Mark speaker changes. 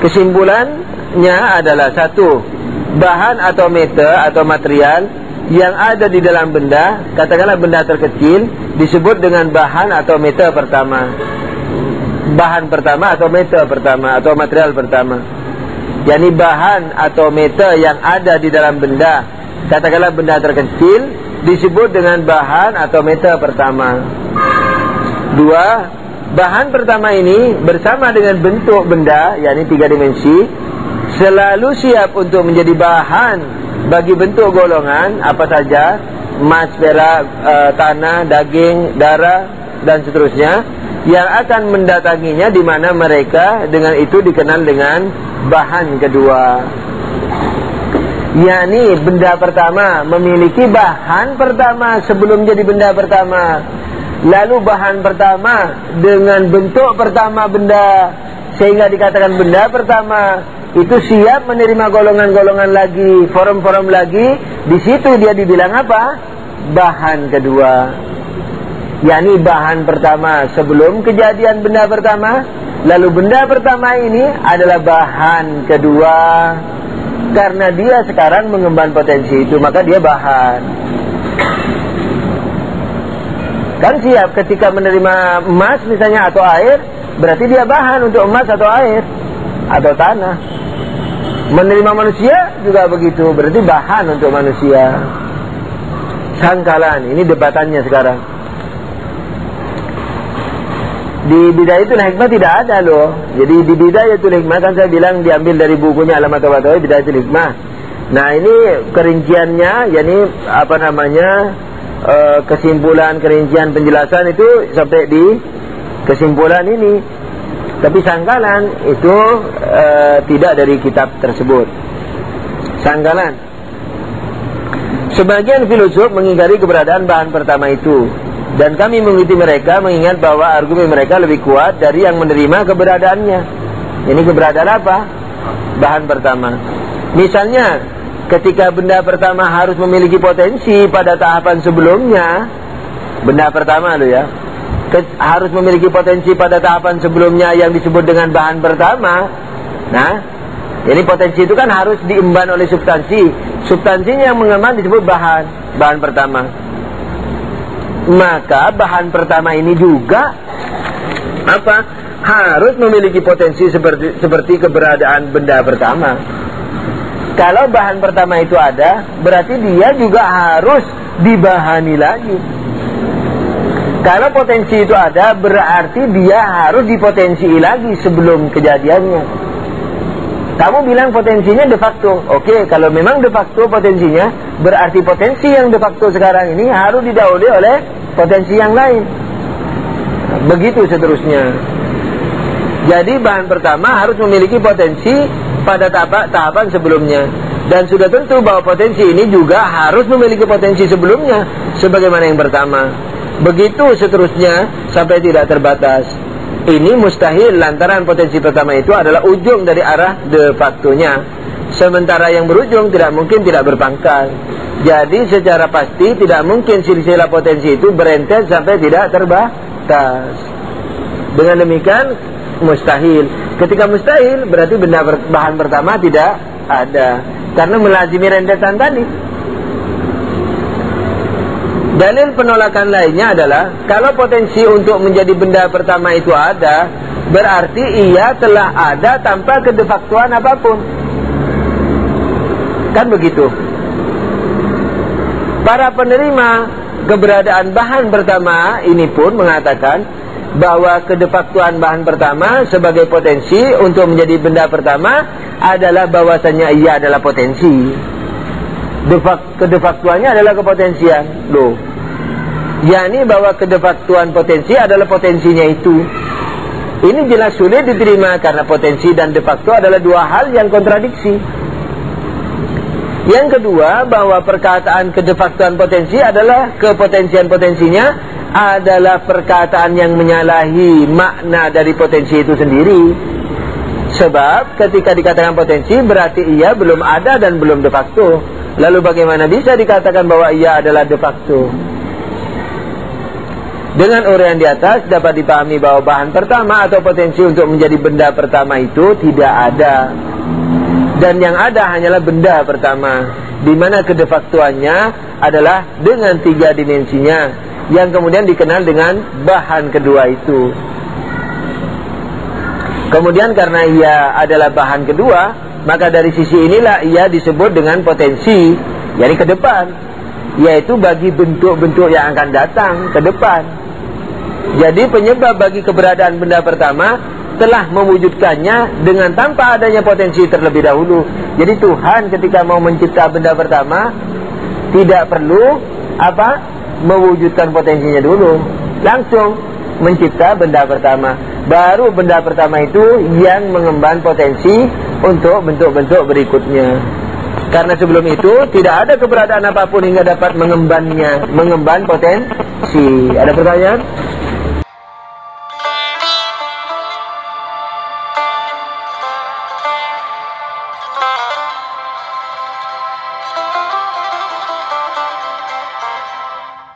Speaker 1: Kesimpulannya adalah satu, bahan atau meter atau material yang ada di dalam benda, katakanlah benda terkecil, disebut dengan bahan atau meter pertama. Bahan pertama atau meter pertama atau material pertama. Yani bahan atau meter yang ada di dalam benda, katakanlah benda terkecil, disebut dengan bahan atau meter pertama. Dua, bahan pertama ini bersama dengan bentuk benda, yakni 3 dimensi, selalu siap untuk menjadi bahan bagi bentuk golongan apa saja, emas, perak, tanah, daging, darah dan seterusnya, yang akan mendatanginya, di mana mereka dengan itu dikenal dengan bahan kedua. yakni benda pertama memiliki bahan pertama sebelum jadi benda pertama, lalu bahan pertama dengan bentuk pertama benda sehingga dikatakan benda pertama, itu siap menerima golongan-golongan lagi, form-form lagi. Di situ dia dibilang apa? Bahan kedua, yakni bahan pertama sebelum kejadian benda pertama, lalu benda pertama ini adalah bahan kedua. Karena dia sekarang mengemban potensi itu, maka dia bahan. Kan siap ketika menerima emas misalnya atau air, berarti dia bahan untuk emas atau air atau tanah. Menerima manusia juga begitu, berarti bahan untuk manusia. Sangkalan, ini debatannya sekarang. Di Bidayatul Hikmah tidak ada loh. Jadi di Bidayatul Hikmah kan saya bilang diambil dari bukunya Alamat Tawatoy Bidayatul Hikmah. Nah ini kerinciannya, yakni apa namanya, kesimpulan, kerincian, penjelasan itu sampai di kesimpulan ini. Tapi sangkalan itu tidak dari kitab tersebut. Sangkalan. Sebagian filosof mengingkari keberadaan bahan pertama itu, dan kami mengikuti mereka, mengingat bahwa argumen mereka lebih kuat dari yang menerima keberadaannya. Ini keberadaan apa? Bahan pertama. Misalnya, ketika benda pertama harus memiliki potensi pada tahapan sebelumnya, benda pertama loh ya, harus memiliki potensi pada tahapan sebelumnya yang disebut dengan bahan pertama. Nah, ini potensi itu kan harus diemban oleh substansi. Substansinya yang mengemban disebut bahan, bahan pertama. Maka bahan pertama ini juga apa? Harus memiliki potensi seperti keberadaan benda pertama. Kalau bahan pertama itu ada, berarti dia juga harus dibahani lagi. Kalau potensi itu ada, berarti dia harus dipotensi lagi sebelum kejadiannya. Kamu bilang potensinya de facto. Oke, kalau memang de facto potensinya, berarti potensi yang de facto sekarang ini harus didahului oleh potensi yang lain. Begitu seterusnya. Jadi bahan pertama harus memiliki potensi pada tahapan sebelumnya. Dan sudah tentu bahwa potensi ini juga harus memiliki potensi sebelumnya, sebagaimana yang pertama. Begitu seterusnya sampai tidak terbatas. Ini mustahil lantaran potensi pertama itu adalah ujung dari arah de factonya, sementara yang berujung tidak mungkin tidak berpangkal. Jadi secara pasti tidak mungkin silsilah potensi itu berentet sampai tidak terbatas. Dengan demikian mustahil. Ketika mustahil berarti benda bahan pertama tidak ada, karena melazimi rentetan tadi. Dalil penolakan lainnya adalah kalau potensi untuk menjadi benda pertama itu ada, berarti ia telah ada tanpa kedefaktuan apapun. Kan begitu. Para penerima keberadaan bahan pertama ini pun mengatakan bahwa kedefaktuan bahan pertama sebagai potensi untuk menjadi benda pertama adalah bahwasanya ia adalah potensi. Kedefaktuannya adalah kepotensian loh, yakni bahwa kedefaktuan potensi adalah potensinya itu. Ini jelas sulit diterima karena potensi dan de facto adalah dua hal yang kontradiksi. Yang kedua, bahwa perkataan kedefaktuan potensi adalah kepotensian potensinya adalah perkataan yang menyalahi makna dari potensi itu sendiri. Sebab ketika dikatakan potensi berarti ia belum ada dan belum de facto. Lalu bagaimana bisa dikatakan bahwa ia adalah de facto? Dengan uraian di atas dapat dipahami bahwa bahan pertama atau potensi untuk menjadi benda pertama itu tidak ada. Dan yang ada hanyalah benda pertama, di mana kedefaktuannya adalah dengan 3 dimensinya, yang kemudian dikenal dengan bahan kedua itu. Kemudian karena ia adalah bahan kedua, maka dari sisi inilah ia disebut dengan potensi, yakni ke depan, yaitu bagi bentuk-bentuk yang akan datang ke depan. Jadi penyebab bagi keberadaan benda pertama telah mewujudkannya dengan tanpa adanya potensi terlebih dahulu. Jadi Tuhan ketika mau mencipta benda pertama tidak perlu mewujudkan potensinya dulu, langsung mencipta benda pertama. Baru benda pertama itu yang mengemban potensi untuk bentuk-bentuk berikutnya. Karena sebelum itu tidak ada keberadaan apapun hingga dapat mengemban potensi. Ada pertanyaan?